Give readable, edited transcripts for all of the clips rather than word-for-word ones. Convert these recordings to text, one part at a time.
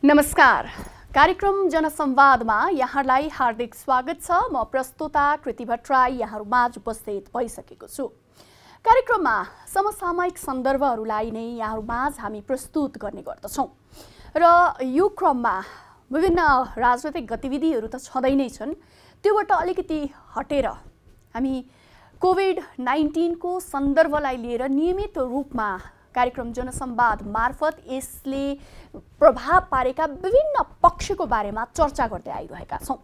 नमस्कार। कार्यक्रम जनसंवादमा यहाँलाई हार्दिक स्वागत छ। म प्रस्तुता कृति भट्टराई यहाँहरूमाझ उपस्थित भइसकेको छु। कार्यक्रममा समसामयिक सन्दर्भहरूलाई नै यहाँहरूमाझ हामी प्रस्तुत गर्ने गर्दछौँ र यो क्रममा विभिन्न राजनैतिक गतिविधिहरू त छँदै नै छन्। त्योबाट अलिकति हटेर हामी कोभिड-19 को सन्दर्भलाई लिएर नियमित रूपमा कार्यक्रम जनसंवाद मार्फत यसले प्रभाव पारेका विभिन्न पक्षको बारेमा चर्चा गर्दै आइरहेका छौँ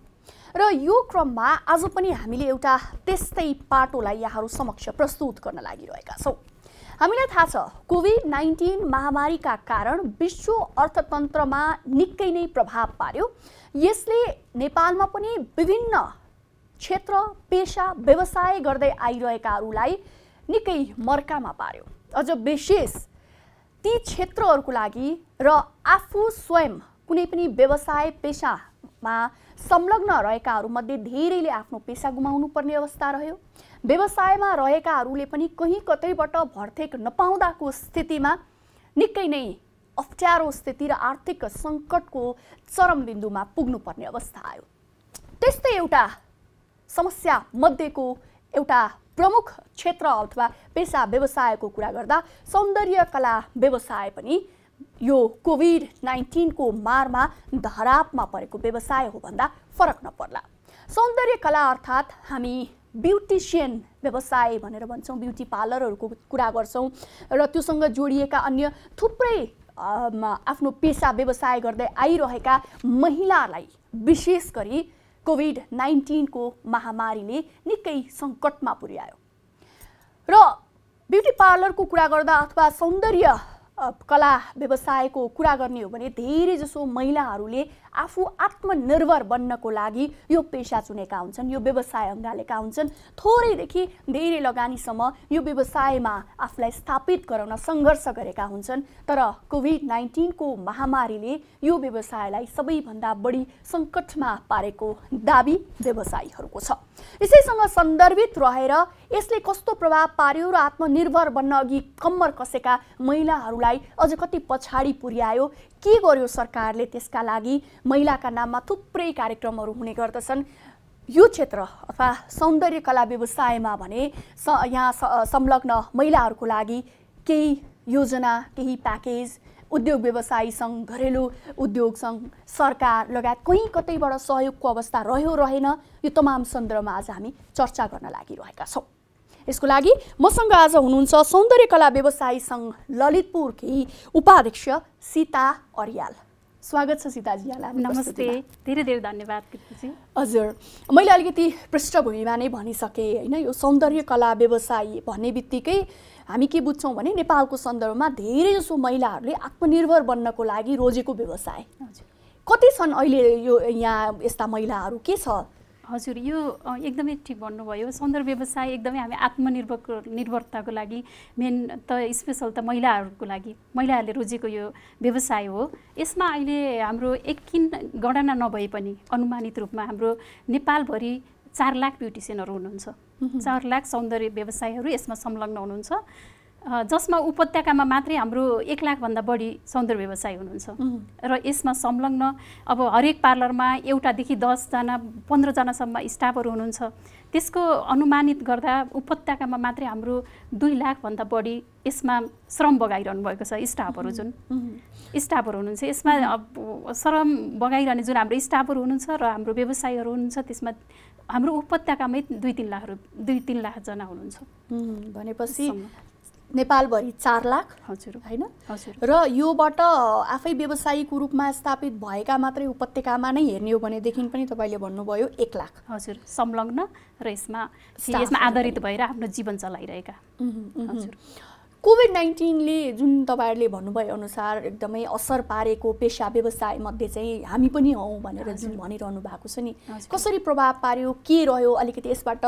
र यो क्रममा आज पनि हामीले एउटा त्यस्तै पाटोलाई यहाँहरू समक्ष प्रस्तुत गर्न लागिरहेका छौँ। हामीलाई थाहा छ कोभिड-19 महामारीका कारण विश्व अर्थतन्त्रमा निकै नै प्रभाव पार्यो। यसले नेपालमा पनि विभिन्न क्षेत्र, पेशा, व्यवसाय गर्दै आइरहेकाहरूलाई निकै मर्कामा पार्यो। अझ विशेष ती क्षेत्रहरूको लागि र आफू स्वयं कुनै पनि व्यवसाय पेशामा संलग्न रहेकाहरूमध्ये धेरैले आफ्नो पेशा गुमाउनु पर्ने अवस्था रह्यो। व्यवसायमा रहेकाहरूले पनि कहीँ कतैबाट भर्तेक नपाउँदाको स्थितिमा निकै नै अप्ठ्यारो स्थिति र आर्थिक सङ्कटको चरम बिन्दुमा पुग्नुपर्ने अवस्था आयो। त्यस्तै एउटा समस्या मध्येको एउटा प्रमुख क्षेत्र अथवा पेशा व्यवसायको कुरा गर्दा सौन्दर्य कला व्यवसाय पनि यो कोभिड-19 को मारमा धरापमा परेको व्यवसाय हो भन्दा फरक नपर्ला। सौन्दर्य कला अर्थात् हामी ब्युटिसियन व्यवसाय भनेर भन्छौँ, ब्युटी पार्लरहरूको कुरा गर्छौँ र त्योसँग जोडिएका अन्य थुप्रै आफ्नो पेशा व्यवसाय गर्दै आइरहेका महिलालाई विशेष गरी कोभिड-19 को महामारीले निकै सङ्कटमा पुर्यायो र ब्युटी पार्लरको कुरा गर्दा अथवा सौन्दर्य कला व्यवसायको कुरा गर्ने हो भने धेरैजसो महिलाहरूले आफू आत्मनिर्भर बन्नको लागि यो पेशा चुनेका हुन्छन्, यो व्यवसाय अँगालेका हुन्छन्। थोरैदेखि धेरै लगानीसम्म यो व्यवसायमा आफूलाई स्थापित गराउन सङ्घर्ष गरेका हुन्छन्। तर कोभिड-19 को महामारीले यो व्यवसायलाई सबैभन्दा बढी सङ्कटमा पारेको दाबी व्यवसायीहरूको छ। यसैसँग सन्दर्भित रहेर यसले कस्तो प्रभाव पार्यो र आत्मनिर्भर बन्न अघि कम्मर कसेका महिलाहरूलाई अझ कति पछाडि पुर्यायो, के गर्यो सरकारले त्यसका लागि महिलाका नाममा थुप्रै कार्यक्रमहरू हुने गर्दछन्। यो क्षेत्र अथवा सौन्दर्य कला व्यवसायमा भने यहाँ संलग्न महिलाहरूको लागि केही योजना, केही प्याकेज उद्योग व्यवसायी सङ्घ, घरेलु उद्योग सङ्घ, सरकार लगायत कहीँ कतैबाट सहयोगको अवस्था रह्यो रहेन, यो तमाम सन्दर्भमा आज हामी चर्चा गर्न लागिरहेका छौँ। यसको लागि मसँग आज हुनुहुन्छ सौन्दर्य कला व्यवसायी सङ्घ ललितपुरकी उपाध्यक्ष सीता अर्याल। स्वागत छ सीताजी यहाँलाई। नमस्ते, धेरै धेरै धन्यवाद कृतिजी। हजुर, मैले अलिकति पृष्ठभूमिमा नै भनिसकेँ होइन। यो सौन्दर्य कला व्यवसायी भन्ने बित्तिकै हामी के बुझ्छौँ भने नेपालको सन्दर्भमा धेरैजसो महिलाहरूले आत्मनिर्भर बन्नको लागि रोजेको व्यवसाय। कति छन् अहिले यो यहाँ यस्ता महिलाहरू, के छ? हजुर, यो एकदमै ठिक भन्नुभयो। सौन्दर्य व्यवसाय एकदमै हामी आत्मनिर्भरताको लागि मेन त स्पेसल त महिलाहरूको लागि, महिलाहरूले रोजेको यो व्यवसाय हो। यसमा अहिले हाम्रो एकिन गणना नभए पनि अनुमानित रूपमा हाम्रो नेपालभरि 4 लाख ब्युटिसियनहरू हुनुहुन्छ। 4 लाख सौन्दर्य व्यवसायीहरू यसमा संलग्न हुनुहुन्छ, जसमा उपत्यकामा मात्रै हाम्रो 1 लाखभन्दा बढी सौन्दर्य व्यवसायी हुनुहुन्छ। र यसमा संलग्न अब हरेक पार्लरमा 1 देखि 10 जना 15 जनासम्म स्टाफहरू हुनुहुन्छ। त्यसको अनुमानित गर्दा उपत्यकामा मात्रै हाम्रो 2 लाखभन्दा बढी यसमा श्रम बगाइरहनु भएको छ। स्टाफहरू जुन स्टाफहरू हुनुहुन्छ यसमा श्रम बगाइरहने जुन हाम्रो स्टाफहरू हुनुहुन्छ र हाम्रो व्यवसायीहरू हुनुहुन्छ, त्यसमा हाम्रो उपत्यकामै 2-3 लाख जना हुनुहुन्छ। भनेपछि नेपालभरि 4 लाख, हजुर हैन? हजुर। र योबाट आफै व्यवसायिक रूपमा स्थापित भएका मात्रै उपत्यकामा नै हेर्ने हो भनेदेखि पनि तपाईँले भन्नुभयो 1 लाख। हजुर, संलग्न र यसमा आधारित भएर आफ्नो जीवन चलाइरहेका। हजुर। कोभिड-19ले जुन तपाईँहरूले भन्नुभयो अनुसार एकदमै असर पारेको पेशा व्यवसाय मध्ये चाहिँ हामी पनि हौँ भनेर जुन भनिरहनु भएको छ नि, कसरी प्रभाव पार्यो, के रह्यो, अलिकति यसबाट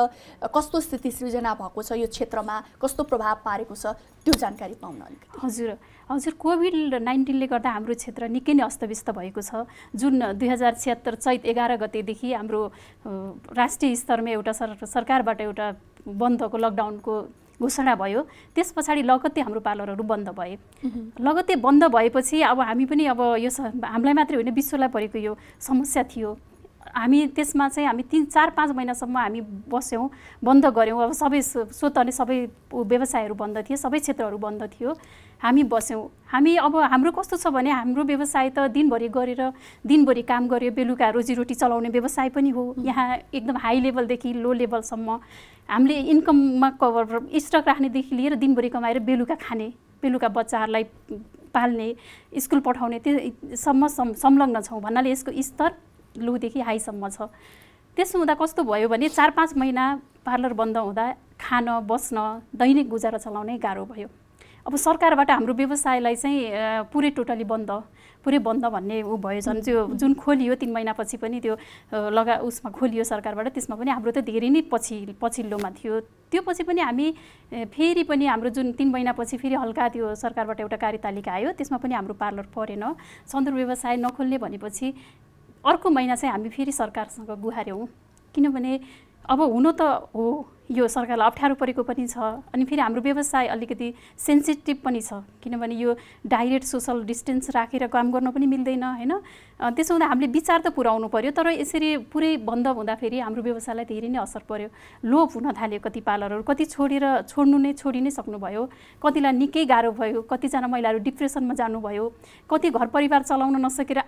कस्तो स्थिति सृजना भएको छ, यो क्षेत्रमा कस्तो प्रभाव पारेको छ, त्यो जानकारी पाउन अलिकति। हजुर, कोभिड-19ले गर्दा हाम्रो क्षेत्र निकै नै अस्तव्यस्त भएको छ। जुन 2076 चैत 11 गतेदेखि हाम्रो राष्ट्रिय स्तरमा एउटा सरकारबाट एउटा बन्दको लकडाउनको घोषणा भयो। त्यस पछाडि लगत्तै हाम्रो पार्लरहरू बन्द भए। लगत्तै बन्द भएपछि अब हामी पनि अब यो हामीलाई मात्रै होइन विश्वलाई परेको यो समस्या थियो। हामी त्यसमा चाहिँ हामी 3-4-5 महिनासम्म हामी बस्यौँ, बन्द गऱ्यौँ। अब सबै स्वतः नै सबै व्यवसायहरू बन्द थिए, सबै क्षेत्रहरू बन्द थियो। हामी बस्यौँ। हामी अब हाम्रो कस्तो छ भने हाम्रो व्यवसाय त दिनभरि गरेर दिनभरि काम गऱ्यो, बेलुका रोजीरोटी चलाउने व्यवसाय पनि हो। यहाँ एकदम हाई लेभलदेखि लो लेभलसम्म हामीले इन्कममा कभर स्टक राख्नेदेखि लिएर दिनभरि कमाएर बेलुका खाने, बेलुका बच्चाहरूलाई पाल्ने, स्कुल पठाउने त्योसम्म संलग्न छौँ भन्नाले यसको स्तर लोदेखि हाईसम्म छ। त्यसो हुँदा कस्तो भयो भने 4-5 महिना पार्लर बन्द हुँदा खान बस्न दैनिक गुजारा चलाउनै गाह्रो भयो। अब सरकारबाट हाम्रो व्यवसायलाई चाहिँ पुरै टोटली बन्द भन्ने ऊ भयो। जुन खोलियो 3 महिनापछि पनि त्यो उसमा खोलियो सरकारबाट, त्यसमा पनि हाम्रो त धेरै नै पछिल्लोमा थियो। त्यो पछि पनि हामी फेरि पनि हाम्रो जुन 3 महिनापछि फेरि हल्का त्यो सरकारबाट एउटा कार्यतालिका आयो, त्यसमा पनि हाम्रो पार्लर परेन। सन्दर्भ व्यवसाय नखोल्ने भनेपछि अर्को महिना चाहिँ हामी फेरि सरकारसँग गुहार्यौँ, किनभने अब हुन त हो यो सरकारलाई अप्ठ्यारो परेको पनि छ। अनि फेरि हाम्रो व्यवसाय अलिकति सेन्सिटिभ पनि छ, किनभने यो डाइरेक्ट सोसल डिस्टेन्स राखेर काम गर्न पनि मिल्दैन होइन। त्यसो हुँदा हामीले विचार त पुर्याउनु पर्यो, तर यसरी पुरै बन्द हुँदाखेरि हाम्रो व्यवसायलाई धेरै नै असर पर्यो। लोप हुन थाल्यो। कति पार्लरहरू कति छोडी नै सक्नुभयो, कतिलाई निकै गाह्रो भयो, कतिजना महिलाहरू डिप्रेसनमा जानुभयो, कति घर परिवार चलाउन नसकेर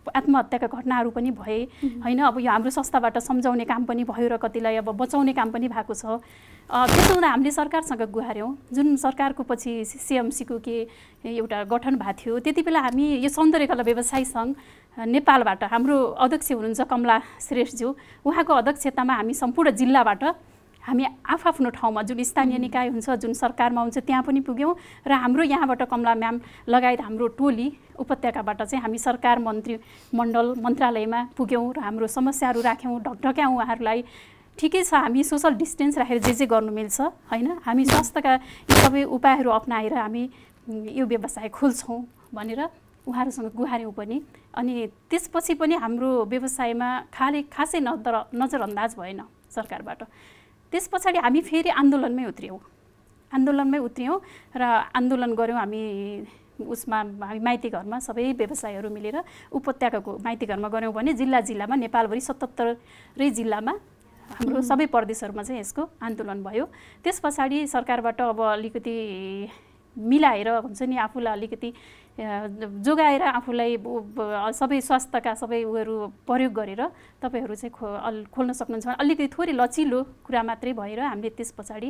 आत्महत्याका घटनाहरू पनि भए होइन। अब यो हाम्रो संस्थाबाट सम्झाउने काम पनि भयो र कतिलाई अब बचाउने काम पनि भएको छ। त्यसो हुँदा हामीले सरकारसँग गुहार्यौँ। जुन सरकारको पछि CMCको एउटा गठन भएको थियो, त्यति बेला हामी यो सौन्दर्यकला व्यवसाय सङ्घ नेपालबाट हाम्रो अध्यक्ष हुनुहुन्छ कमला श्रेष्ठज्यू, उहाँको अध्यक्षतामा हामी सम्पूर्ण जिल्लाबाट हामी आफ्नो ठाउँमा जुन स्थानीय निकाय हुन्छ, जुन सरकारमा हुन्छ त्यहाँ पनि पुग्यौँ र हाम्रो यहाँबाट कमला म्याम लगायत हाम्रो टोली उपत्यकाबाट चाहिँ हामी सरकार मन्त्रालयमा पुग्यौँ र हाम्रो समस्याहरू राख्यौँ, ढकढक्याउँ उहाँहरूलाई। ठिकै छ, हामी सोसल डिस्टेन्स राखेर जे गर्नु मिल्छ होइन, हामी स्वास्थ्यका यी सबै उपायहरू अपनाएर हामी यो व्यवसाय खोल्छौँ भनेर उहाँहरूसँग गुहार्यौँ पनि। अनि त्यसपछि पनि हाम्रो व्यवसायमा खासै नजरअन्दाज भएन सरकारबाट। त्यस पछाडि हामी फेरि आन्दोलनमै उत्रियौँ र आन्दोलन गऱ्यौँ। हामी हामी माइती घरमा सबै व्यवसायहरू मिलेर उपत्यकाको माइती घरमा गऱ्यौँ भने जिल्लामा नेपालभरि 77 जिल्लामा हाम्रो सबै प्रदेशहरूमा चाहिँ यसको आन्दोलन भयो। त्यस पछाडि सरकारबाट अब अलिकति मिलाएर हुन्छ नि, आफूलाई अलिकति जोगाएर आफूलाई सबै स्वास्थ्यका सबै उयोहरू प्रयोग गरेर तपाईँहरू चाहिँ खोल्न सक्नुहुन्छ। अलिकति थोरै लचिलो कुरा मात्रै भएर हामीले त्यस पछाडि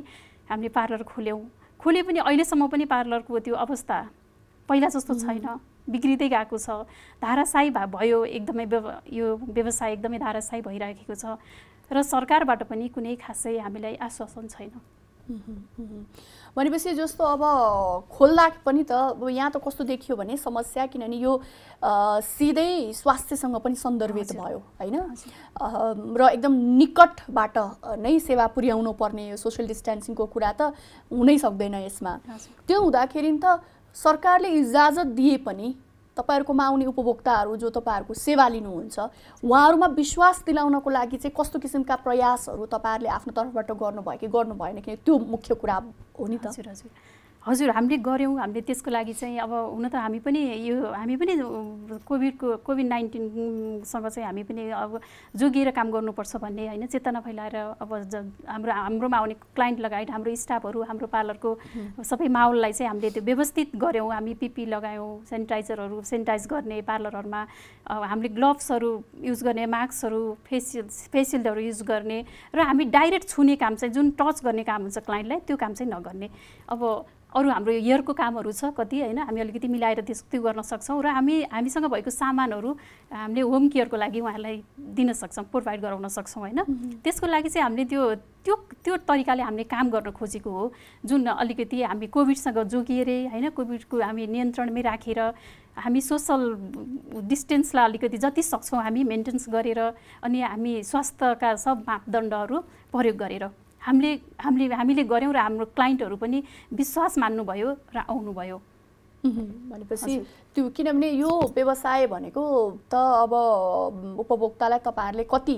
हामीले पार्लर खोल्यौँ पनि अहिलेसम्म पनि पार्लरको त्यो अवस्था पहिला जस्तो छैन, बिग्रिँदै गएको छ, धाराशायी भयो। एकदमै यो व्यवसाय एकदमै धाराशायी भइराखेको छ र सरकारबाट पनि कुनै खासै हामीलाई आश्वासन छैन। भनेपछि जस्तो अब खोल्दा पनि त यहाँ त कस्तो देखियो भने समस्या, किनभने यो सिधै स्वास्थ्यसँग पनि सन्दर्भित भयो होइन र एकदम निकटबाट नै सेवा पुर्याउनु पर्ने सोसियल डिस्टेन्सिङको कुरा त हुनै सक्दैन यसमा। त्यो हुँदाखेरि त सरकारले इजाजत दिए पनि तपाईहरुकोमा आउने उपभोक्ताहरू जो तपाईहरुको सेवा लिनुहुन्छ उहाँहरुमा विश्वास दिलाउनको लागि चाहिँ कस्तो किसिमका प्रयासहरू तपाईहरुले आफ्नो तर्फबाट गर्नुभयो कि गर्नु भएन, किन त्यो मुख्य कुरा हो नि त। हजुर हामीले गर्यौं। हामीले त्यसको लागि चाहिँ अब हुन त हामी पनि कोभिड-19 सँग चाहिँ हामी पनि अब जोगिएर काम गर्नुपर्छ भन्ने हैन चेतना फैलाएर अब हाम्रोमा आउने क्लाइन्ट लगायत हाम्रो स्टाफहरू हाम्रो पार्लरको सबै माहौललाई चाहिँ हामीले त्यो व्यवस्थित गर्यौं। हामी पीपी लगायौं, सेनिटाइज गर्ने पार्लरहरुमा हामीले ग्लोभ्सहरू युज गर्ने, मास्कहरू, फेसियलहरू युज गर्ने र हामी डाइरेक्ट छुने काम चाहिँ जुन टच गर्ने काम हुन्छ क्लाइन्टलाई त्यो काम चाहिँ नगर्ने। अब अरु हाम्रो हेयरको कामहरू छ कति हैन, हामी अलिकति मिलाएर त्यो गर्न सक्छौं र हामीसँग भएको सामानहरू हामीले होम केयरको लागि उहाँलाई दिन सक्छौं, प्रोभाइड गराउन सक्छौं हैन। त्यसको लागि चाहिँ हामीले त्यो तरिकाले हामीले काम गर्न खोजेको हो, जुन अलिकति हामी कोभिडसँग जोगिएर हैन, कोभिडको हामी नियन्त्रणमै राखेर हामी सोशल डिस्टेन्सलाई अलिकति जति सक्छौं हामी मेन्टेन्स गरेर अनि हामी स्वास्थ्यका सब मापदण्डहरू प्रयोग गरेर हामीले गर्यौं र हाम्रो क्लाइन्टहरू पनि विश्वास मान्नुभयो र आउनुभयो। भनेपछि त्यो किनभने यो व्यवसाय भनेको त अब उपभोक्तालाई तपाईहरुले कति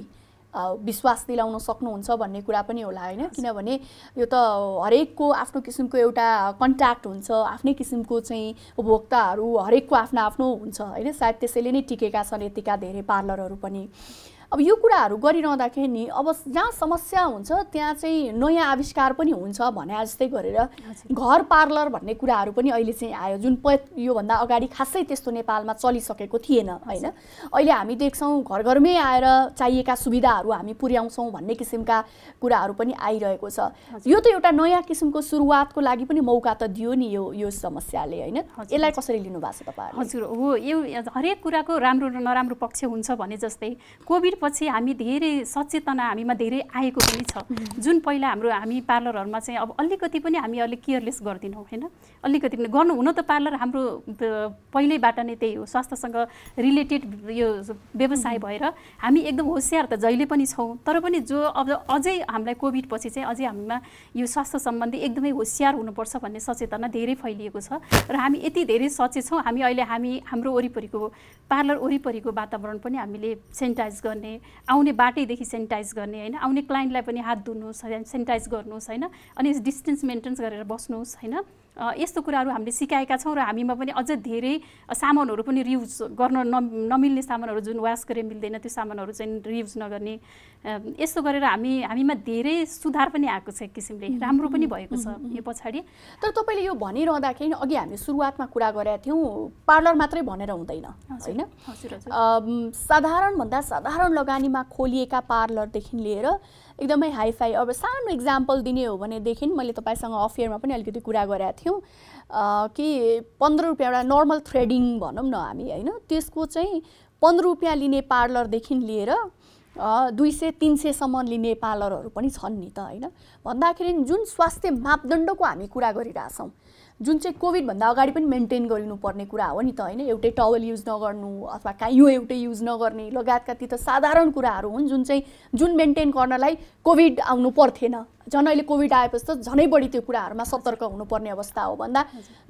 विश्वास दिलाउन सक्नुहुन्छ भन्ने कुरा पनि होला हैन, किनभने यो त हरेकको आफ्नो किसिमको एउटा कन्ट्याक्ट हुन्छ, आफ्नै किसिमको चाहिँ उपभोक्ताहरू हरेकको आफ्नो आफ्नो हुन्छ हैन, सायद त्यसैले नै टिकेका छन् यतिका धेरै पार्लरहरू पनि। अब यो कुराहरू गरिरहँदाखेरि नि अब जहाँ समस्या हुन्छ त्यहाँ चाहिँ नयाँ आविष्कार पनि हुन्छ भने जस्तै गरेर घर पार्लर भन्ने कुराहरू पनि अहिले चाहिँ आयो, जुन योभन्दा अगाडि खासै त्यस्तो नेपालमा चलिसकेको थिएन हैन। अहिले हामी देख्छौँ घर घरमै आएर चाहिएका सुविधाहरू हामी पुर्याउँछौँ भन्ने किसिमका कुराहरू पनि आइरहेको छ। यो त एउटा नयाँ किसिमको सुरुवातको लागि पनि मौका त दियो नि यो समस्याले हैन। यसलाई कसरी लिनु भएको छ तपाईहरुले? हजुर हो, यो हरेक कुराको राम्रो र नराम्रो पक्ष हुन्छ भने जस्तै कोभिड पछि हामी धेरै सचेतना हामीमा धेरै आएको पनि छ। जुन पहिला हामी पार्लरहरुमा चाहिँ अब अलिकति पनि हामी अलि केयरलेस गर्दिनौं हैन, अलिकति पनि गर्नु हुन त पार्लर हाम्रो पहिल्यैबाट नै त्यही हो, स्वास्थ्यसँग रिलेटेड यो व्यवसाय भएर हामी एकदम होशियार त जहिले पनि छौं, तर पनि जो अब अझै हामीलाई कोभिड पछि चाहिँ अझै हामीमा यो स्वास्थ्य सम्बन्धी एकदमै होशियार हुनुपर्छ भन्ने सचेतना धेरै फैलिएको छ र हामी यति धेरै सचेत छौं। हामी अहिले हाम्रो वरिपरिको पार्लर वरिपरिको वातावरण पनि हामीले सेनिटाइज गर्ने, आउने बाटैदेखि सेनिटाइज गर्ने हैन, आउने क्लाइन्टलाई पनि हात धुनुहोस्, सेनिटाइज गर्नुहोस् हैन, अनि डिस्टेन्स मेन्टेन गरेर बस्नुहोस् हैन, यस्तो कुराहरू हामीले सिकाएका छौं र हामीमा पनि अझ धेरै सामानहरू पनि रियुज गर्न नमिल्ने सामानहरू जुन वास गरे मिल्दैन त्यो सामानहरू चाहिँ रियुज नगर्ने, यस्तो गरेर हामीमा धेरै सुधार पनि आएको छ, एक किसिमले राम्रो पनि भएको छ यो पछाडी। तर तपाईले यो भनिरहँदाखेरि अघि हामी सुरुवातमा कुरा गरेका थियौं पार्लर मात्रै भनेर हुँदैन हैन, साधारण भन्दा साधारण लगानीमा खोलिएका पार्लरदेखि लिएर एकदमै हाइफाई, अब सानो इक्जाम्पल दिने हो भनेदेखि मैले तपाईसँग अफियरमा पनि अलिकति कुरा गरेका थियौं कि 15 रुपैयाँ एउटा नर्मल थ्रेडिङ भनौं न हामी हैन, त्यसको चाहिँ 15 रुपैयाँ लिने पार्लरदेखि लिएर 200-300 सम्म लिने पार्लरहरू पनि छन् नि त हैन। भन्दाखेरि जुन स्वास्थ्य मापदण्डको हामी कुरा गरिरहेछौं, जुन चाहिँ कोभिड भन्दा अगाडि पनि मेन्टेन गरिनुपर्ने कुरा हो नि त हैन, एउटै टवल युज नगर्नु अथवा काइयो एउटै युज नगर्ने लगायतका ती त साधारण कुराहरू हुन् जुन मेन्टेन गर्नलाई कोभिड आउनु पर्थेन, झन् अहिले कोभिड आएपछि त झनै बढी त्यो कुराहरूमा सतर्क हुनुपर्ने अवस्था हो। भन्दा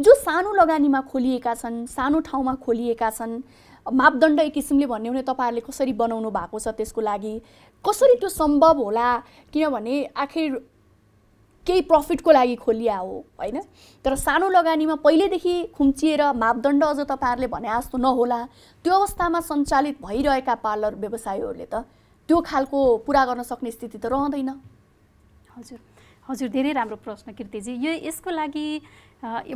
जो सानो लगानीमा खोलिएका छन्, सानो ठाउँमा खोलिएका छन्, मापदण्ड एक किसिमले भन्ने भने तपाईहरुले कसरी बनाउनु भएको छ, त्यसको लागि कसरी त्यो सम्भव होला, किनभने आखिर केही प्रफिटको लागि खोलिया हो हैन। तर सानो लगानीमा पहिलेदेखि खुम्चिएर मापदण्ड अझ तपाईहरुले भने जस्तो नहोला, त्यो अवस्थामा सञ्चालित भइरहेका पार्लर व्यवसायीहरूले त त्यो खालको पूरा गर्न सक्ने स्थिति त रहँदैन। हजुर धेरै राम्रो प्रश्न कृतिजी। यसको लागि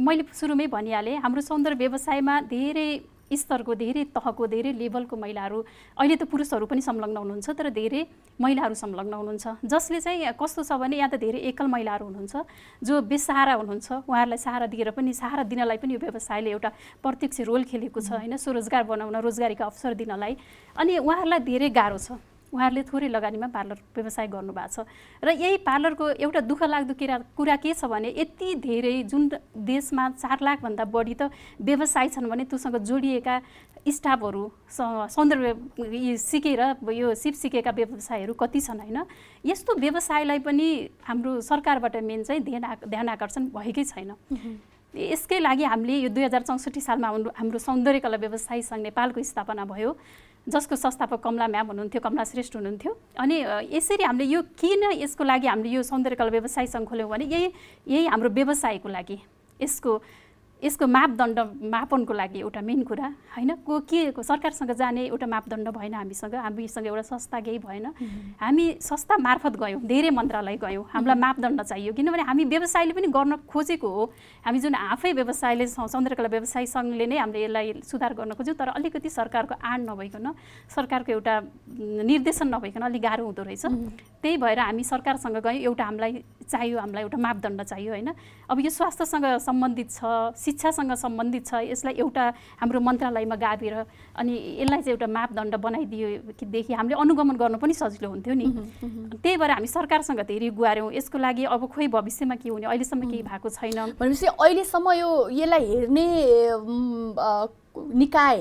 मैले सुरुमै भनिहालेँ, हाम्रो सौन्दर्य व्यवसायमा धेरै स्तरको, धेरै तहको, धेरै लेभलको महिलाहरू, अहिले त पुरुषहरू पनि संलग्न हुनुहुन्छ तर धेरै महिलाहरू संलग्न हुनुहुन्छ, जसले चाहिँ कस्तो छ भने यहाँ त धेरै एकल महिलाहरू हुनुहुन्छ जो बेसहारा हुनुहुन्छ, उहाँहरूलाई सहारा दिएर पनि सहारा दिनलाई पनि यो व्यवसायले एउटा प्रत्यक्ष रोल खेलेको छ हैन, स्वरोजगार बनाउन, रोजगारीका अवसर दिनलाई, अनि उहाँहरूलाई धेरै गाह्रो छ, उहाँहरूले थोरै लगानीमा पार्लर व्यवसाय गर्नुभएको छ। र यही पार्लरको एउटा दुःख लाग्दो कुरा के छ भने यति धेरै जुन देशमा 4 लाख भन्दा बढी त व्यवसाय छन् भने त्योसँग जोडिएका स्टाफहरू, सौन्दर्य सिकेर यो सिप सिकेका व्यवसायहरू कति छन् हैन। यस्तो व्यवसायलाई पनि हाम्रो सरकारबाट मेन चाहिँ ध्यान आकर्षण भएकै छैन। यसकै लागि हामीले यो 2064 सालमा हाम्रो सौन्दर्य कला व्यवसायी सङ्घ नेपालको स्थापना भयो, जसको संस्थापक कमला म्याम हुनुहुन्थ्यो, कमला श्रेष्ठ हुनुहुन्थ्यो। अनि यसरी हामीले यो किन यसको लागि हामीले यो सौन्दर्य कला व्यवसायी सङ्घ खोल्यौँ भने यही हाम्रो व्यवसायको लागि, यसको मापदण्ड मापनको लागि एउटा मेन कुरा हैन। के सरकारसँग जाने एउटा मापदण्ड भएन, हामीसँग एउटा संस्था केही भएन, हामी संस्था मार्फत गयौँ, धेरै मन्त्रालय गयौँ, हामीलाई मापदण्ड चाहियो, किनभने हामी व्यवसायले पनि गर्न खोजेको हो। हामी जुन आफै व्यवसायले सौन्दर्य कला व्यवसायी सङ्घले नै हामीले यसलाई सुधार गर्न खोज्यौँ, तर अलिकति सरकारको आड नभइकन, सरकारको एउटा निर्देशन नभइकन अलिक गाह्रो हुँदो रहेछ। त्यही भएर हामी सरकारसँग गयौँ, हामीलाई एउटा मापदण्ड चाहियो हैन। अब यो स्वास्थ्यसँग सम्बन्धित छ, शिक्षासँग सम्बन्धित छ, यसलाई एउटा हाम्रो मन्त्रालयमा गाभेर अनि यसलाई चाहिँ एउटा मापदण्ड बनाइदिएदेखि हामीले अनुगमन गर्न पनि सजिलो हुन्थ्यो नि। त्यही भएर हामी सरकारसँग धेरै गुहार्यौँ, यसको लागि अब खोइ भविष्यमा के हुने, अहिलेसम्म केही भएको छैन। भनेपछि अहिलेसम्म यसलाई हेर्ने निकाय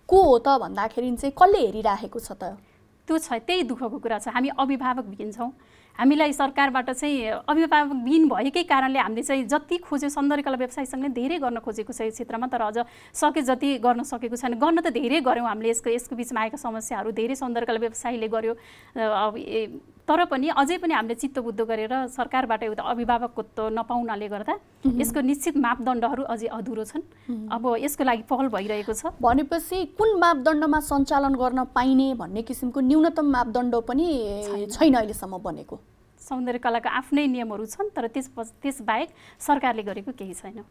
को हो त भन्दाखेरि चाहिँ कसले हेरिराखेको छ त? त्यो छ, त्यही दुःखको कुरा छ। हामी अभिभावक भइन्छौँ, हामीलाई सरकारबाट चाहिँ अभिभावकविहीन भएकै कारणले हामीले चाहिँ जति खोज्यो सौन्दर्यकला व्यवसाय सङ्घले धेरै गर्न खोजेको छ यो क्षेत्रमा, तर अझ सके जति गर्न सकेको छैन। गर्न त धेरै गऱ्यौँ हामीले, यसको बिचमा आएका समस्याहरू धेरै सौन्दर्यकला व्यवसायले गर्यो, तर पनि अझै पनि हामीले चित्तबुद्ध गरेर सरकारबाट एउटा अभिभावकत्व नपाउनाले गर्दा यसको निश्चित मापदण्डहरू अझै अधुरो छन्। अब यसको लागि पहल भइरहेको छ। भनेपछि कुन मापदण्डमा सञ्चालन गर्न पाइने भन्ने किसिमको न्यूनतम मापदण्ड पनि छैन अहिलेसम्म बनेको। सौन्दर्यकलाका आफ्नै नियमहरू छन्, तर त्यसबाहेक सरकारले गरेको केही छैन।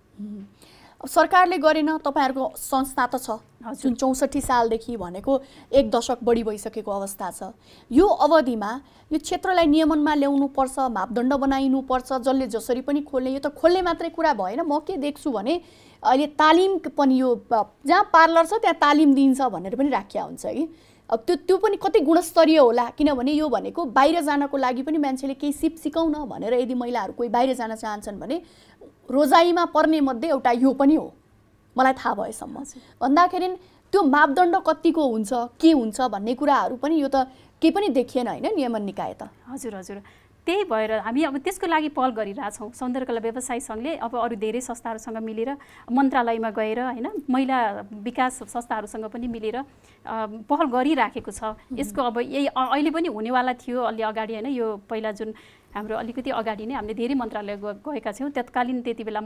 सरकारले गरेन, तपाईँहरूको संस्था त छ जुन 64 सालदेखि भनेको 1 दशक बढी भइसकेको अवस्था छ। यो अवधिमा यो क्षेत्रलाई नियमनमा ल्याउनु पर्छ, मापदण्ड बनाइनु पर्छ, जसले जसरी पनि खोल्ने। यो त खोल्ने मात्रै कुरा भएन। म के देख्छु भने अहिले तालिम पनि यो जहाँ पार्लर छ त्यहाँ तालिम दिन्छ भनेर पनि राखिया हुन्छ कि। अब त्यो पनि कति गुणस्तरीय होला, किनभने यो भनेको बाहिर जानको लागि पनि मान्छेले केही सिकाउन भनेर यदि महिलाहरू कोही बाहिर जान चाहन्छन् भने रोजाइमा पर्ने मध्ये एउटा यो पनि हो मलाई थाहा भएसम्म। भन्दाखेरि त्यो मापदण्ड कतिको हुन्छ, के हुन्छ भन्ने कुराहरू पनि यो त केही पनि देखिएन होइन नियमन निकाय त। हजुर हजुर, त्यही भएर हामी अब त्यसको लागि पहल गरिरहेछौँ। सौन्दर्यकला व्यवसाय सङ्घले अब अरू धेरै संस्थाहरूसँग मिलेर मन्त्रालयमा गएर होइन महिला विकास संस्थाहरूसँग पनि मिलेर पहल गरिराखेको छ। यसको अब यही अहिले पनि हुनेवाला थियो अलि अगाडि होइन, यो पहिला जुन हाम्रो अलिकति अगाडि नै हामीले धेरै मन्त्रालय गएका थियौँ। तत्कालीन त्यति बेला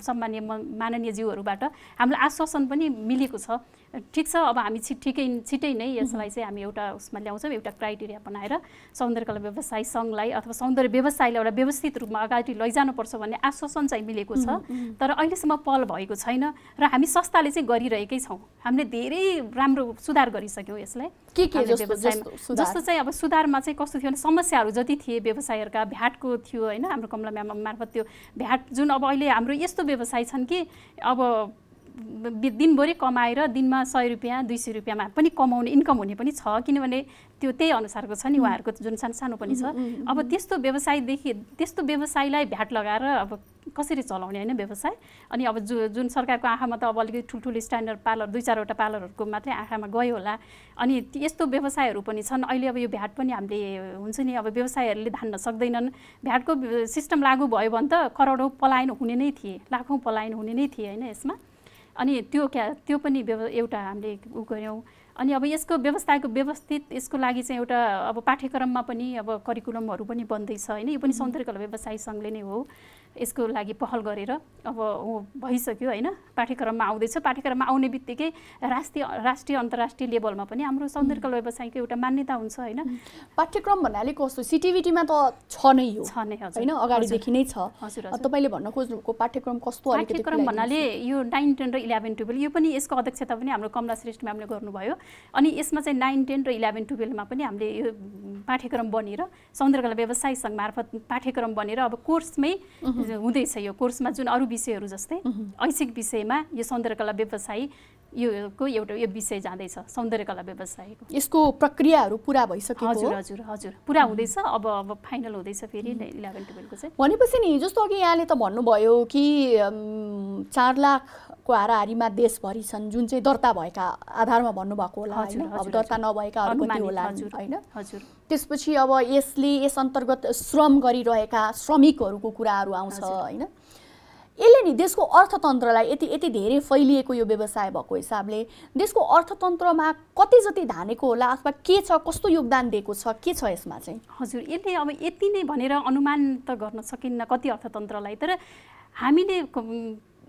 सम्मानीय माननीय ज्यूहरूबाट हामीलाई आश्वासन पनि मिलेको छ। ठिक छ, अब हामी छिटै नै यसलाई चाहिँ हामी एउटा उसमा ल्याउँछौँ, एउटा क्राइटेरिया बनाएर सौन्दर्यकला व्यवसाय सङ्घलाई अथवा सौन्दर्य व्यवसायलाई एउटा व्यवस्थित रूपमा अगाडि लैजानुपर्छ भन्ने आश्वासन चाहिँ मिलेको छ। तर अहिलेसम्म पहल भएको छैन र हामी संस्थाले चाहिँ गरिरहेकै छौँ। हामीले धेरै राम्रो सुधार गरिसक्यौँ यसलाई। जस्तो चाहिँ अब सुधारमा चाहिँ कस्तो थियो भने समस्याहरू जति थिए व्यवसायहरूका भ्याटको थियो होइन, हाम्रो कमला म्याम मार्फत त्यो भ्याट जुन अब अहिले हाम्रो यस्तो व्यवसाय छन् कि अब दिनभरि कमाएर दिनमा 100 रुपियाँ 200 रुपियाँमा पनि कमाउने इन्कम हुने पनि छ, किनभने त्यो त्यही अनुसारको छ नि उहाँहरूको जुन सानो पनि छ। अब त्यस्तो व्यवसायलाई भ्याट लगाएर अब कसरी चलाउने होइन व्यवसाय। अनि अब जुन सरकारको आँखामा त अब अलिकति ठुल्ठुलो स्ट्यान्डर्ड पार्लर 2-4वटा पार्लरहरूको मात्रै आँखामा गयो होला। अनि यस्तो व्यवसायहरू पनि छन्। अहिले अब यो भ्याट पनि हामीले हुन्छ नि, अब व्यवसायहरूले धान्न सक्दैनन्। भ्याटको सिस्टम लागू भयो भने त करोडौँ पलायन हुने नै थिए, लाखौँ पलायन हुने नै थिए होइन यसमा। अनि त्यो पनि एउटा हामीले उ गऱ्यौँ। अनि अब यसको व्यवस्थाको व्यवस्थित यसको लागि चाहिँ एउटा अब पाठ्यक्रममा पनि अब करिकुलमहरू पनि बन्दैछ होइन। यो पनि सौन्दर्यकला व्यवसाय सङ्घले नै हो यसको लागि पहल गरेर अब भइसक्यो होइन। पाठ्यक्रममा आउँदैछ। पाठ्यक्रममा आउने बित्तिकै राष्ट्रिय अन्तर्राष्ट्रिय लेभलमा पनि हाम्रो सौन्दर्यकला व्यवसायको एउटा मान्यता हुन्छ होइन। पाठ्यक्रम भन्नाले कस्तो सिटिभिटीमा त छ नै हो होइन, अगाडिदेखि नै छ। तपाईँले भन्न खोज्नुको पाठ्यक्रम कस्तो? पाठ्यक्रम भन्नाले यो 9, 10 र 11, 12 यो पनि यसको अध्यक्षता पनि हाम्रो कमला श्रेष्ठ म्यामले गर्नुभयो। अनि यसमा चाहिँ 9, 10 र 11, 12मा पनि हामीले यो पाठ्यक्रम बनेर सौन्दर्यकला व्यवसाय सङ्घ मार्फत पाठ्यक्रम बनेर अब कोर्समै हुँदैछ। यो कोर्समा जुन अरू विषयहरू जस्तै ऐच्छिक विषयमा यो सौन्दर्यकला व्यवसाय योको एउटा यो विषय जाँदैछ सौन्दर्यकला व्यवसायको। यसको प्रक्रियाहरू पुरा भइसक्यो? हजुर हजुर हजुर, पुरा हुँदैछ। अब फाइनल हुँदैछ फेरि 11, 12को चाहिँ। भनेपछि नि जस्तो अघि यहाँले त भन्नुभयो कि 4 लाखको हाराहारीमा देशभरि छन् जुन चाहिँ दर्ता भएका आधारमा भन्नुभएको होला होइन। अब दर्ता नभएकाहरू कति होला होइन। हजुर। त्यसपछि अब यस अन्तर्गत श्रम गरिरहेका श्रमिकहरूको कुराहरू आउँछ होइन। यसले नि देशको अर्थतन्त्रलाई यति धेरै फैलिएको यो व्यवसाय भएको हिसाबले देशको अर्थतन्त्रमा कति जति धानेको होला अथवा के छ, कस्तो योगदान दिएको छ, के छ यसमा चाहिँ? हजुर, यसले अब यति नै भनेर अनुमान त गर्न सकिन्न कति अर्थतन्त्रलाई, तर हामीले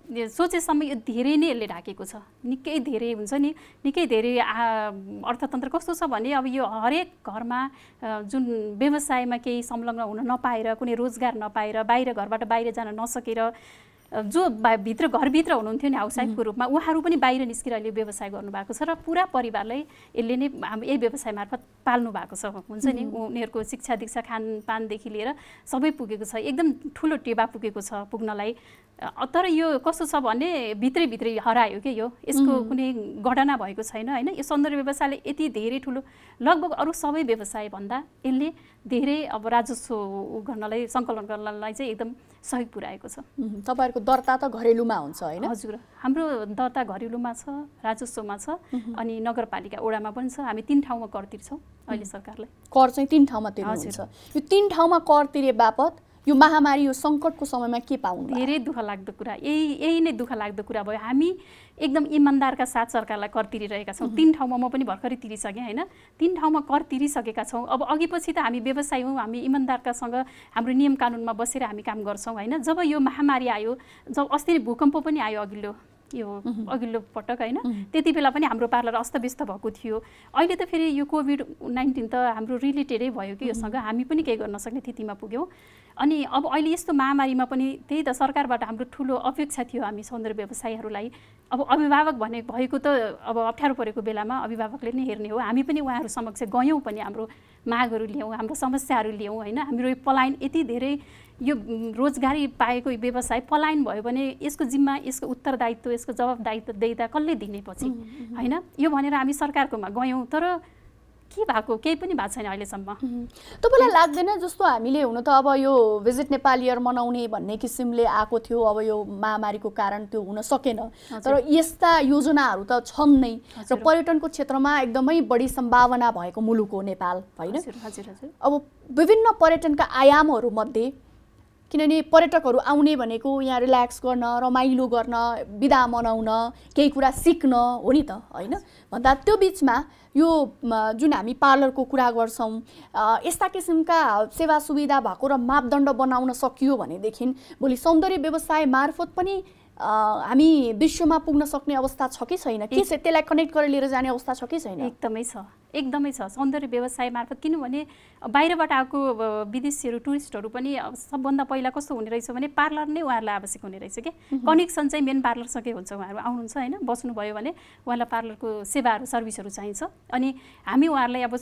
सोचेसम्म यो धेरै नै यसले ढाकेको छ। निकै धेरै हुन्छ नि, निकै धेरै अर्थतन्त्र कस्तो छ भने अब यो हरेक घरमा जुन व्यवसायमा केही संलग्न हुन नपाएर, कुनै रोजगार नपाएर, बाहिर घरबाट बाहिर जान नसकेर जो घरभित्र हुनुहुन्थ्यो नि हाउसवाइफको रूपमा उहाँहरू पनि बाहिर निस्केर अहिले व्यवसाय गर्नुभएको छ र पुरा परिवारलाई यसले नै यही व्यवसाय मार्फत पाल्नु भएको छ। हुन्छ नि, उनीहरूको शिक्षा दीक्षा खानपानदेखि लिएर सबै पुगेको छ, एकदम ठुलो टेवा पुगेको छ पुग्नलाई। तर यो कस्तो छ भने भित्रै हरायो के यो, यसको कुनै गणना भएको छैन हैन। यो सौन्दर्य व्यवसायले यति धेरै ठुलो लगभग अरू सबै व्यवसाय भन्दा यसले धेरै अब राजस्व गर्नलाई सङ्कलन गर्नलाई चाहिँ एकदम सहयोग पुर्याएको छ। तपाईहरुको दर्ता त घरेलुमा हुन्छ हैन? हजुर, हाम्रो दर्ता घरेलुमा छ, राजस्वमा छ अनि नगरपालिका वडामा पनि छ। हामी 3 ठाउँमा कर तिर्छौँ अहिले सरकारलाई। कर चाहिँ 3 ठाउँमा तिर्नुहुन्छ। यो 3 ठाउँमा कर तिरे बापत यो महामारी यो संकटको समयमा के पाउनु? धेरै दुःख लाग्दो कुरा, यही नै दुःख लाग्दो कुरा भयो। हामी एकदम इमानदारका साथ सरकारलाई कर तिरिरहेका छौँ। 3 ठाउँमा म पनि भर्खरै तिरिसकेँ हैन। 3 ठाउँमा कर तिरिसकेका छौँ। अब अघि पछि त हामी व्यवसाय हौँ, हामी इमानदारकासँग हाम्रो नियम कानुनमा बसेर हामी काम गर्छौँ हैन। जब यो महामारी आयो, जब अस्ति भूकम्प पनि आयो अघिल्लो पटक हैन, त्यति बेला पनि हाम्रो पार्लर अस्तव्यस्त भएको थियो। अहिले त फेरि यो कोभिड-19 त हाम्रो रिलेटेडै भयो कि योसँग, हामी पनि केही गर्न सक्ने स्थितिमा पुग्यौँ। अनि अब अहिले यस्तो महामारीमा पनि त्यही त सरकारबाट हाम्रो ठुलो अपेक्षा थियो हामी सौन्दर्य व्यवसायीहरूलाई। अब अभिभावक भएको त अब अप्ठ्यारो परेको बेलामा अभिभावकले नै हेर्ने हो। हामी पनि उहाँहरू समक्ष गयौँ पनि, हाम्रो मागहरू ल्याउँ, हाम्रो समस्याहरू ल्याउँ हैन। हाम्रो यो पलायन यति धेरै, यो रोजगारी पाएको व्यवसाय पलायन भयो भने यसको जिम्मा, यसको उत्तरदायित्व, यसको जवाबदायित्व कसले दिने पछि हैन। यो भनेर हामी सरकारकोमा गयौँ, तर के भएको केही पनि भएको छैन अहिलेसम्म। तपाईलाई लाग्दैन जस्तो हामीले हुन त अब यो भिजिट नेपाल इयर मनाउने भन्ने किसिमले आएको थियो, अब यो महामारीको कारण त्यो हुन सकेन, तर यस्ता योजनाहरू त छन् नै र पर्यटनको क्षेत्रमा एकदमै बढी सम्भावना भएको मुलुक हो नेपाल हैन। अब विभिन्न पर्यटनका आयामहरू मध्ये, किनभने पर्यटकहरू आउने भनेको यहाँ रिल्याक्स गर्न, रमाइलो गर्न, बिदा मनाउन, केही कुरा सिक्न हो नि त हैन। भन्दा त्यो बिचमा यो जुन हामी पार्लरको कुरा गर्छौँ, यस्ता किसिमका सेवा सुविधा भएको र मापदण्ड बनाउन सकियो भनेदेखि भोलि सौन्दर्य व्यवसाय मार्फत पनि हामी विश्वमा पुग्न सक्ने अवस्था छ कि छैन? के छ त्यसलाई कनेक्ट गरेर लिएर जाने अवस्था छ कि छैन? एकदमै छ सौन्दर्य व्यवसाय मार्फत। किनभने बाहिरबाट आएको विदेशीहरू, टुरिस्टहरू पनि सबभन्दा पहिला कस्तो हुने रहेछ भने पार्लर नै उहाँहरूलाई आवश्यक हुने रहेछ कि कनेक्सन चाहिँ मेन पार्लरसँगै हुन्छ। उहाँहरू आउनुहुन्छ हैन, बस्नुभयो भने उहाँलाई पार्लरको सेवाहरू, सर्भिसहरू चाहिन्छ। अनि हामी उहाँहरूलाई अब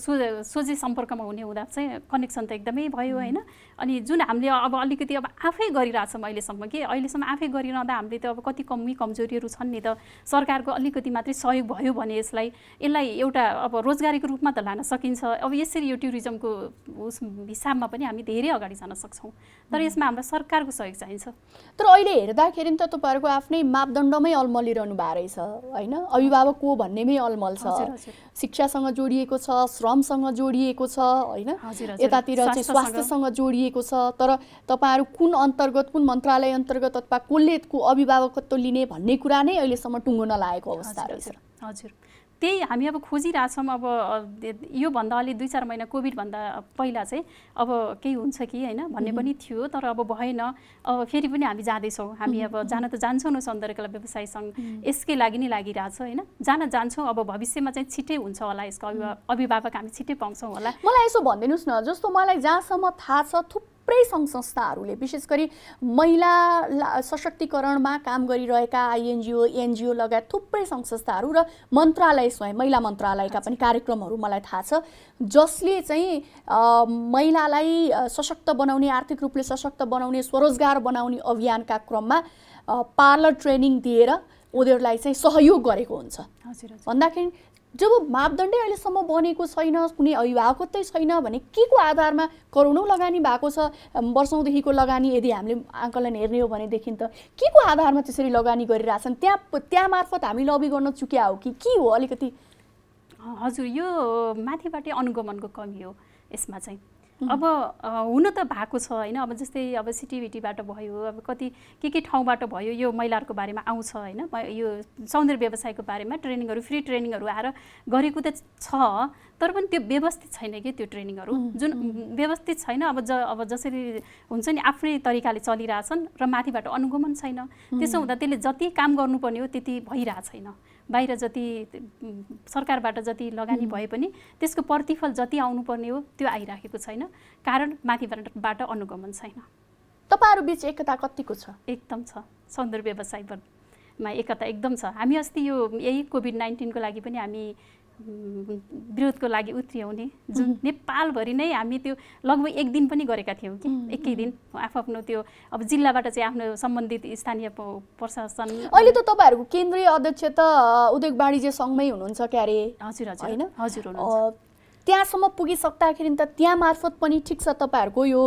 सोझै सम्पर्कमा हुने हुँदा चाहिँ कनेक्सन त एकदमै भयो हैन। अनि जुन हामीले अब अलिकति अब आफै गरिरहेछौँ अहिलेसम्म आफै गरिरहँदा हामीले त अब कति कमजोरीहरू छन् नि त। सरकारको अलिकति मात्रै सहयोग भयो भने यसलाई एउटा अब रोजगारीको रूपमा त लान सकिन्छ। अब यसरी यो टुरिज्मको उस हिसाबमा पनि हामी धेरै अगाडि जान सक्छौँ, तर यसमा हाम्रो सरकारको सहयोग चाहिन्छ। तर अहिले हेर्दाखेरि त तपाईहरुको आफ्नै मापदण्डमै अलमलिरहनु भएको रहेछ हैन। अभिभावक को भन्नेमै अलमल छ, शिक्षासँग जोडिएको छ, श्रमसँग जोडिएको छ हैन, यतातिर चाहिँ स्वास्थ्यसँग जोडिएको छ। तर तपाईहरु कुन अन्तर्गत, कुन मन्त्रालय अन्तर्गत अथवा कसले अभिभावकत्व लिने भन्ने कुरा नै अहिलेसम्म टुङ्गो नलागेको अवस्था रहेछ। हजुर, त्यही हामी अब खोजिरहेछौँ। अब योभन्दा अलि 2-4 महिना कोभिडभन्दा पहिला चाहिँ अब केही हुन्छ कि हैन भन्ने पनि थियो, तर अब भएन। अब फेरि पनि हामी जाँदैछौँ। हामी अब जान त जान्छौँ न सौन्दर्यकला व्यवसाय सङ्घ, यसकै लागि नै लागिरहेछ हैन। जान्छौँ। अब भविष्यमा चाहिँ छिट्टै हुन्छ होला, यसको अभिभावक हामी छिट्टै पाउँछौँ होला। मलाई यसो भनिदिनुस् न, जस्तो मलाई जहाँसम्म थाहा छ थुप्रै सङ्घ संस्थाहरूले विशेष गरी महिला सशक्तिकरणमा काम गरिरहेका INGO, NGO लगायत थुप्रै सङ्घ संस्थाहरू र मन्त्रालय स्वयं महिला मन्त्रालयका पनि कार्यक्रमहरू मलाई थाहा छ, जसले चाहिँ महिलालाई सशक्त बनाउने, आर्थिक रूपले सशक्त बनाउने, स्वरोजगार बनाउने अभियानका क्रममा पार्लर ट्रेनिङ दिएर उनीहरूलाई चाहिँ सहयोग गरेको हुन्छ। भन्दाखेरि जब मापदण्डै अहिलेसम्म बनेको छैन, कुनै अभिभावकत्वै छैन भने के को आधारमा करोडौँ लगानी भएको छ, वर्षौँदेखिको लगानी यदि हामीले आकलन हेर्ने हो भनेदेखि त के को आधारमा त्यसरी लगानी गरिरहेछन्? त्यहाँ मार्फत हामी लबी गर्न चुक्या हो कि के हो? अलिकति हजुर, यो माथिबाटै अनुगमनको कमी हो यसमा चाहिँ। अब हुन त भएको छ हैन। अब जस्तै अब सिटिभिटीबाट भयो, अब कति के ठाउँबाट भयो, यो महिलाहरूको बारेमा आउँछ हैन। यो सौन्दर्य व्यवसायको बारेमा ट्रेनिङहरू, फ्री ट्रेनिङहरू आएर गरेको त छ, तर पनि त्यो व्यवस्थित छैन कि त्यो ट्रेनिङहरू जुन व्यवस्थित छैन। अब जसरी हुन्छ नि आफ्नै तरिकाले चलिरहेछन् र माथिबाट अनुगमन छैन। त्यसो हुँदा त्यसले जति काम गर्नुपर्ने हो त्यति भइरहेको छैन। बाहिर जति सरकारबाट जति लगानी भए पनि त्यसको प्रतिफल जति आउनुपर्ने हो त्यो आइराखेको छैन, कारण माथिबाट अनुगमन छैन। तपाईहरु बीच एकता कतिको छ? एकदम छ। सौन्दर्य व्यवसायमा एकता एकदम छ। हामी अस्ति यो यही कोभिड-19 को लागि पनि हामी विरोधको लागि उत्रियाउने जुन नेपालभरि नै हामी त्यो लगभग एक दिन पनि गरेका थियौँ कि एकै दिन आफ्नो त्यो अब जिल्लाबाट चाहिँ आफ्नो सम्बन्धित स्थानीय प्रशासन। अहिले त तपाईँहरूको केन्द्रीय अध्यक्ष त उद्योग वाणिज्य सङ्घमै हुनुहुन्छ क्यारे? हजुर हजुर होइन हजुर हुनुहुन्छ। त्यहाँसम्म पुगिसक्दाखेरि त त्यहाँ मार्फत पनि ठिक छ तपाईँहरूको यो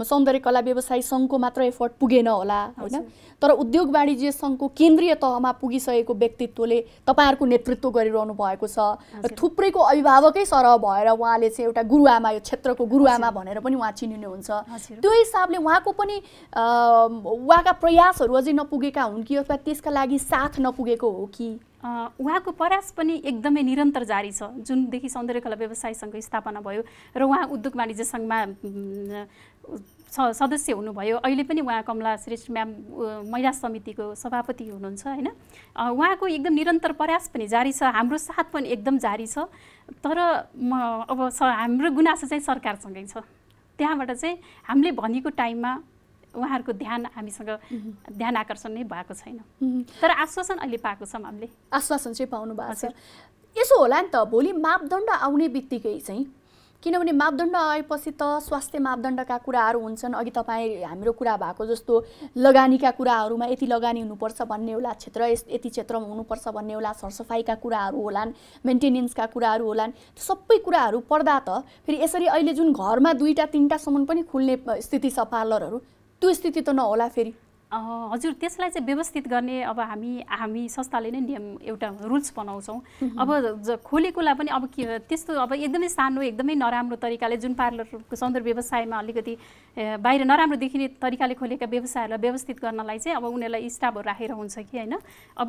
सौन्दर्य कला व्यवसायी सङ्घको मात्र एफर्ट पुगेन होला होइन, तर उद्योग वाणिज्य सङ्घको केन्द्रीय तहमा पुगिसकेको व्यक्तित्वले तपाईँहरूको नेतृत्व गरिरहनु भएको छ। थुप्रैको अभिभावकै सरह भएर उहाँले चाहिँ एउटा गुरुआमा, यो क्षेत्रको गुरुआमा भनेर पनि उहाँ चिनिनुहुन्छ। त्यो हिसाबले उहाँको पनि उहाँका प्रयासहरू अझै नपुगेका हुन् कि अथवा त्यसका लागि साथ नपुगेको हो कि? उहाँको प्रयास पनि एकदमै निरन्तर जारी छ। जुनदेखि सौन्दर्य कला व्यवसायी सङ्घको स्थापना भयो र उहाँ उद्योग वाणिज्य सङ्घमा सदस्य हुनुभयो, अहिले पनि उहाँ कमला श्रेष्ठ म्याम महिला समितिको सभापति हुनुहुन्छ होइन। उहाँको एकदम निरन्तर प्रयास पनि जारी छ, हाम्रो साथ पनि एकदम जारी छ। तर अब हाम्रो गुनासो चाहिँ सरकारसँगै छ। त्यहाँबाट चाहिँ हामीले भनेको टाइममा उहाँहरूको ध्यान हामीसँग ध्यान आकर्षण नै भएको छैन, तर आश्वासन अहिले पाएको छौँ। हामीले आश्वासन चाहिँ पाउनु भएको छ। यसो होला नि त, भोलि मापदण्ड आउने बित्तिकै चाहिँ, किनभने मापदण्ड आएपछि त स्वास्थ्य मापदण्डका कुराहरू हुन्छन्। अघि तपाईँ हाम्रो कुरा भएको जस्तो लगानीका कुराहरूमा यति लगानी हुनुपर्छ भन्ने होला, क्षेत्र यति क्षेत्रमा हुनुपर्छ भन्ने होला, सरसफाइका कुराहरू होलान्, मेन्टेनेन्सका कुराहरू होलान्। त्यो सबै कुराहरू पर्दा त फेरि यसरी अहिले जुन घरमा 2-3टासम्म पनि खुल्ने स्थिति छ पार्लरहरू, त्यो स्थिति त नहोला फेरि? हजुर, त्यसलाई चाहिँ व्यवस्थित गर्ने अब हामी संस्थाले नै नियम एउटा रुल्स बनाउँछौँ। अब खोलेकोलाई पनि अब के त्यस्तो अब एकदमै सानो एकदमै नराम्रो तरिकाले जुन पार्लरको सौन्दर्य व्यवसायमा अलिकति बाहिर नराम्रो देखिने तरिकाले खोलेका व्यवसायहरूलाई व्यवस्थित गर्नलाई चाहिँ अब उनीहरूलाई स्टाफहरू राखेर हुन्छ कि होइन। अब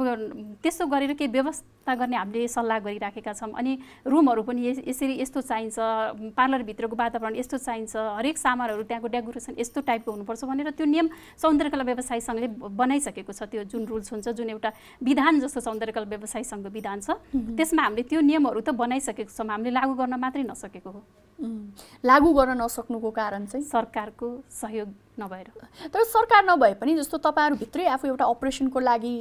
त्यस्तो गरेर केही व्यवस्था गर्ने हामीले सल्लाह गरिराखेका छौँ। अनि रुमहरू पनि यसरी यस्तो चाहिन्छ, पार्लरभित्रको वातावरण यस्तो चाहिन्छ, हरेक सामानहरू त्यहाँको डेकोरेसन यस्तो टाइपको हुनुपर्छ भनेर त्यो नियम सौन्दर्य कला व्यवसायी सङ्घले बनाइसकेको छ। त्यो जुन रुल्स हुन्छ, जुन एउटा विधान जस्तो सौन्दर्य कला व्यवसायी सङ्घको विधान छ, त्यसमा हामीले त्यो नियमहरू त बनाइसकेको छौँ, हामीले लागू गर्न मात्रै नसकेको हो। लागू गर्न नसक्नुको कारण चाहिँ सरकारको सहयोग नभएर। तर सरकार नभए पनि जस्तो तपाईँहरू भित्रै आफू एउटा अपरेसनको लागि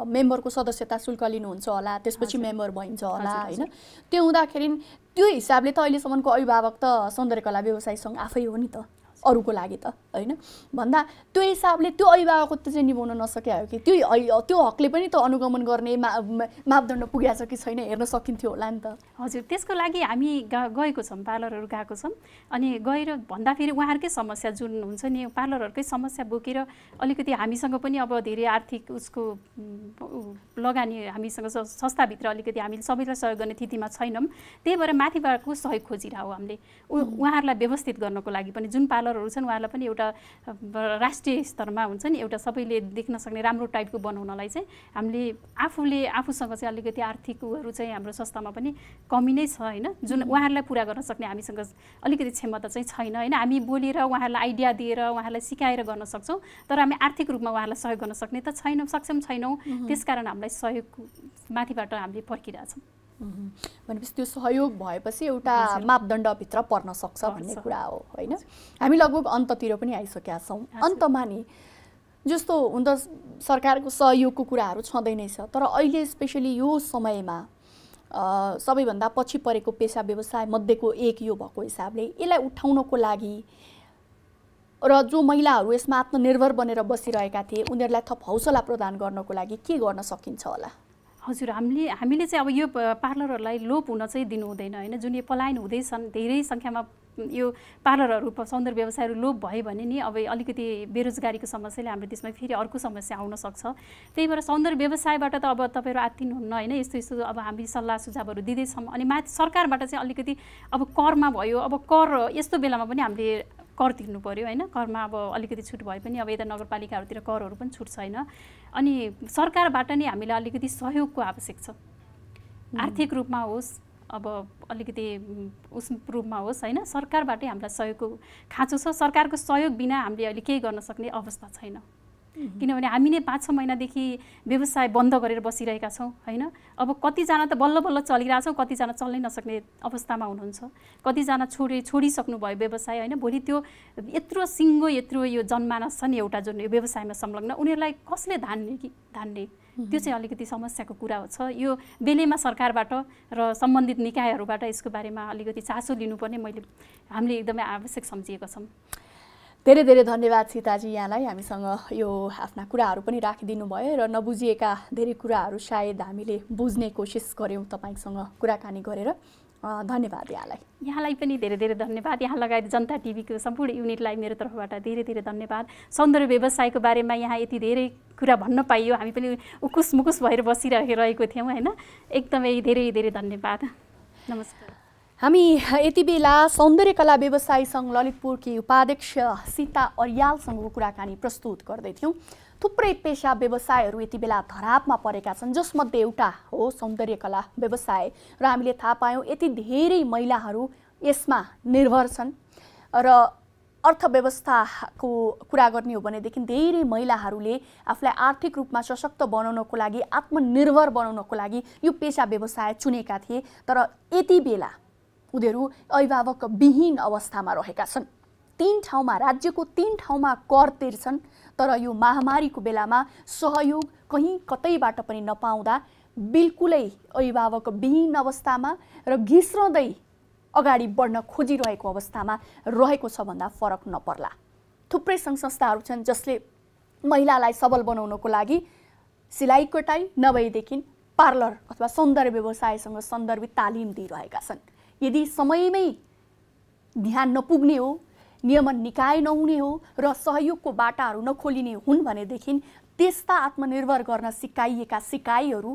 मेम्बरको सदस्यता शुल्क लिनुहुन्छ होला, त्यसपछि मेम्बर भइन्छ होला होइन। त्यो हुँदाखेरि त्यो हिसाबले त अहिलेसम्मको अभिभावक त सौन्दर्य कला व्यवसायी सङ्घ आफै हो नि त, अरूको लागि त होइन भन्दा त्यो हिसाबले त्यो अभिभावकत्व चाहिँ निभाउन नसके हो कि त्यो हकले पनि त अनुगमन गर्ने मापदण्ड पुगेको छ कि छैन हेर्न सकिन्थ्यो होला नि त। हजुर, त्यसको लागि हामी गएको छौँ, पार्लरहरू गएको छौँ। अनि गएर भन्दाखेरि उहाँहरूकै समस्या जुन हुन्छ नि, पार्लरहरूकै समस्या बोकेर अलिकति हामीसँग पनि अब धेरै आर्थिक उसको लगानी हामीसँग संस्थाभित्र अलिकति हामीले सबैलाई सहयोग गर्ने स्थितिमा छैनौँ। त्यही भएर माथिबाटको सहयोग खोजिरह हो हामीले उहाँहरूलाई व्यवस्थित गर्नको लागि पनि। जुन पार्लरहरू छन् उहाँहरूलाई पनि एउटा राष्ट्रिय स्तरमा हुन्छ नि, एउटा सबैले देख्न सक्ने राम्रो टाइपको बनाउनलाई चाहिँ हामीले आफूसँग चाहिँ अलिकति आर्थिक उहरू चाहिँ हाम्रो संस्थामा पनि कमी नै छ होइन। जुन उहाँहरूलाई पुरा गर्न सक्ने हामीसँग अलिकति क्षमता चाहिँ छैन होइन। हामी बोलेर उहाँहरूलाई आइडिया दिएर उहाँहरूलाई सिकाएर गर्न सक्छौँ, तर हामी आर्थिक रूपमा उहाँहरूलाई सहयोग गर्न सक्ने त छैनौँ, सक्षम छैनौँ। त्यसकारण हामीलाई सहयोग माथिबाट हामीले पर्खिरहेछौँ। भनेपछि त्यो सहयोग भएपछि एउटा मापदण्डभित्र पर्न सक्छ भन्ने कुरा हो होइन। हामी लगभग अन्ततिर पनि आइसकेका छौँ। अन्तमा नि जस्तो हुन त सरकारको सहयोगको कुराहरू छँदै नै छ, तर अहिले स्पेसली यो समयमा सबैभन्दा पछि परेको पेसा व्यवसाय मध्येको एक यो भएको हिसाबले यसलाई उठाउनको लागि र जो महिलाहरू यसमा आत्मनिर्भर बनेर बसिरहेका थिए उनीहरूलाई थप हौसला प्रदान गर्नको लागि के गर्न सकिन्छ होला? हजुर, हामीले चाहिँ अब यो पार्लरहरूलाई लोप हुन चाहिँ दिनु हुँदैन होइन। जुन यो पलायन हुँदैछन्, धेरै सङ्ख्यामा यो पार्लरहरू सौन्दर्य व्यवसायहरू लोप भयो भने नि अब अलिकति बेरोजगारीको समस्याले हाम्रो देशमा फेरि अर्को समस्या आउन सक्छ। त्यही भएर सौन्दर्य व्यवसायबाट त अब तपाईँहरू आत्तिनुहुन्न होइन। यस्तो अब हामी सल्लाह सुझावहरू दिँदैछौँ। अनि माथि सरकारबाट चाहिँ अलिकति अब करमा भयो, अब कर यस्तो बेलामा पनि हामीले कर तिर्नु पर्यो होइन। करमा अब अलिकति छुट भए पनि अब यता नगरपालिकाहरूतिर करहरू पनि छुट छैन। अनि सरकारबाट नै हामीलाई अलिकति सहयोगको आवश्यक छ, आर्थिक रूपमा होस् अब अलिकति उस रूपमा होस् होइन। सरकारबाटै हामीलाई सहयोगको खाँचो छ। सरकारको सहयोग बिना हामीले अहिले केही गर्न सक्ने अवस्था छैन, किनभने हामी नै 5-6 महिनादेखि व्यवसाय बन्द गरेर बसिरहेका छौँ होइन। अब कतिजना त बल्ल बल्ल चलिरहेछौँ, कतिजना चल्नै नसक्ने अवस्थामा हुनुहुन्छ, कतिजना छोडिसक्नु भयो व्यवसाय होइन। भोलि त्यो यत्रो सिङ्गो यत्रो यो जनमानस छ नि एउटा जुन यो व्यवसायमा संलग्न, उनीहरूलाई कसले धान्ने त्यो चाहिँ अलिकति समस्याको कुरा छ। यो बेलेमा सरकारबाट र सम्बन्धित निकायहरूबाट यसको बारेमा अलिकति चासो लिनुपर्ने हामीले एकदमै आवश्यक सम्झिएका छौँ। धेरै धेरै धन्यवाद सीताजी यहाँलाई हामीसँग यो आफ्ना कुराहरू पनि राखिदिनु भयो र नबुझिएका धेरै कुराहरू सायद हामीले बुझ्ने कोसिस गऱ्यौँ तपाईँसँग कुराकानी गरेर। धन्यवाद यहाँलाई पनि धेरै धेरै धन्यवाद। यहाँ लगायत जनता टिभीको सम्पूर्ण युनिटलाई मेरो तर्फबाट धेरै धेरै धन्यवाद। सौन्दर्य व्यवसायको बारेमा यहाँ यति धेरै कुरा भन्न पाइयो, हामी पनि उकुस मुकुस भएर बसिरहेको थियौँ होइन। एकदमै धेरै धेरै धन्यवाद। नमस्कार। हामी यति बेला सौन्दर्य कला व्यवसायी सङ्घ ललितपुरकी उपाध्यक्ष सीता अर्यालसँगको कुराकानी प्रस्तुत गर्दैथ्यौँ। थुप्रै पेशा व्यवसायहरू यति बेला धरापमा परेका छन्, जसमध्ये एउटा हो सौन्दर्य कला व्यवसाय र हामीले थाहा पायौँ यति धेरै महिलाहरू यसमा निर्भर छन् र अर्थव्यवस्थाको कुरा गर्ने हो भनेदेखि धेरै महिलाहरूले आफूलाई आर्थिक रूपमा सशक्त बनाउनको लागि, आत्मनिर्भर बनाउनको लागि यो पेशा व्यवसाय चुनेका थिए। तर यति बेला उनीहरू अभिभावक विहीन अवस्थामा रहेका छन्। राज्यको 3 ठाउँमा कर तिर्छन्, तर यो महामारीको बेलामा सहयोग कहीँ कतैबाट पनि नपाउँदा बिल्कुलै अभिभावक विहीन अवस्थामा र घिस्रँदै अगाडि बढ्न खोजिरहेको अवस्थामा रहेको छ भन्दा फरक नपर्ला। थुप्रै सङ्घ संस्थाहरू छन् जसले महिलालाई सबल बनाउनको लागि सिलाइ कटाइ नभएदेखि पार्लर अथवा सौन्दर्य व्यवसायसँग सन्दर्भित तालिम दिइरहेका छन्। यदि समयमै ध्यान नपुग्ने हो, नियमन निकाय नहुने हो र सहयोगको बाटाहरू नखोलिने हुन् भनेदेखि त्यस्ता आत्मनिर्भर गर्न सिकाइएका सिकाइहरू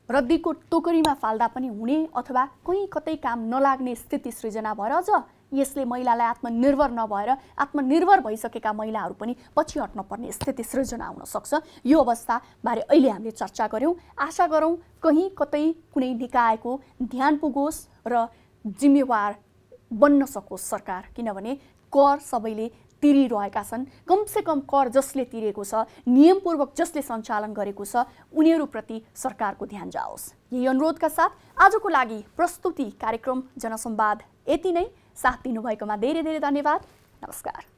रद्दीको टोकरीमा फाल्दा पनि हुने अथवा कहीँ कतै काम नलाग्ने स्थिति सृजना भएर अझ यसले महिलालाई आत्मनिर्भर नभएर आत्मनिर्भर भइसकेका महिलाहरू पनि पछि हट्न पर्ने स्थिति सृजना हुन सक्छ। यो अवस्थाबारे अहिले हामीले चर्चा गऱ्यौँ। आशा गरौँ कहीँ कतै कुनै निकायको ध्यान पुगोस् र जिम्मेवार बन्न सकोस् सरकार, किनभने कर सबैले तिरिरहेका छन्। कमसेकम कर जसले तिरेको छ, नियमपूर्वक जसले सञ्चालन गरेको छ, उनीहरूप्रति सरकारको ध्यान जाओस्। यही अनुरोधका साथ आजको लागि प्रस्तुति कार्यक्रम जनसंवाद यति नै। साथ दिनुभएकोमा धेरै धेरै धन्यवाद। नमस्कार।